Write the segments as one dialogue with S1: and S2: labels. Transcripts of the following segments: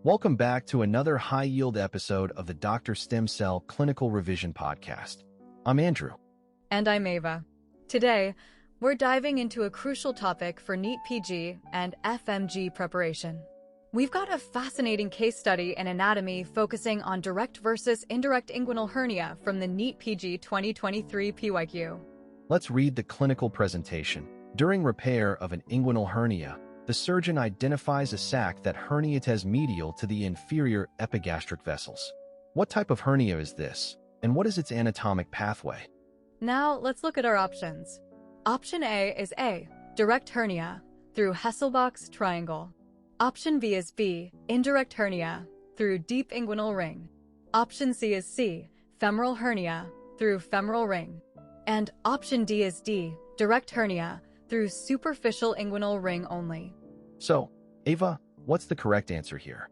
S1: Welcome back to another high-yield episode of the Dr. Stem Cell Clinical Revision Podcast. I'm Andrew.
S2: And I'm Ava. Today, we're diving into a crucial topic for NEET PG and FMGE preparation. We've got a fascinating case study in anatomy focusing on direct versus indirect inguinal hernia from the NEET PG 2023 PYQ.
S1: Let's read the clinical presentation. During repair of an inguinal hernia, the surgeon identifies a sac that herniates medial to the inferior epigastric vessels. What type of hernia is this, and what is its anatomic pathway?
S2: Now, let's look at our options. Option A is A, direct hernia, through Hesselbach's triangle. Option B is B, indirect hernia, through deep inguinal ring. Option C is C, femoral hernia, through femoral ring. And option D is D, direct hernia, through superficial inguinal ring only.
S1: So, Ava, what's the correct answer here?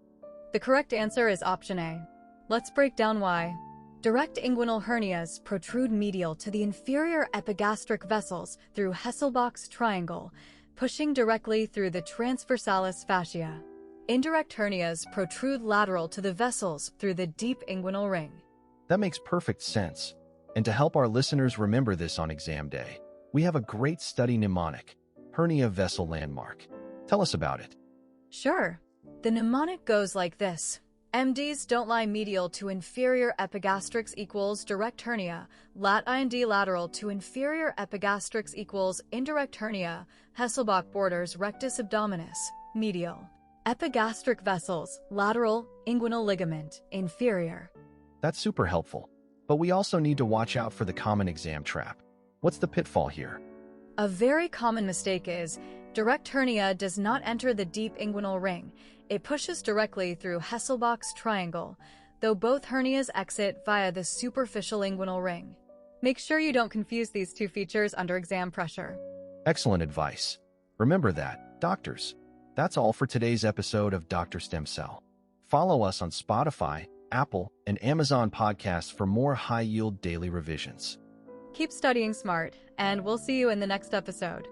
S2: The correct answer is option A. Let's break down why. Direct inguinal hernias protrude medial to the inferior epigastric vessels through Hesselbach's triangle, pushing directly through the transversalis fascia. Indirect hernias protrude lateral to the vessels through the deep inguinal ring.
S1: That makes perfect sense. And to help our listeners remember this on exam day, we have a great study mnemonic, Hernia Vessel Landmark. Tell us about it.
S2: Sure. The mnemonic goes like this. MDs don't lie medial to inferior epigastrics equals direct hernia, Lat-Ind Lateral to inferior epigastrics equals indirect hernia, Hesselbach Borders Rectus abdominis, medial. Epigastric vessels, lateral, inguinal ligament, inferior.
S1: That's super helpful. But we also need to watch out for the common exam trap. What's the pitfall here?
S2: A very common mistake is direct hernia does not enter the deep inguinal ring. It pushes directly through Hesselbach's triangle, though both hernias exit via the superficial inguinal ring. Make sure you don't confuse these two features under exam pressure.
S1: Excellent advice. Remember that, doctors. That's all for today's episode of Dr. Stem Cell. Follow us on Spotify, Apple, and Amazon podcasts for more high-yield daily revisions.
S2: Keep studying smart, and we'll see you in the next episode.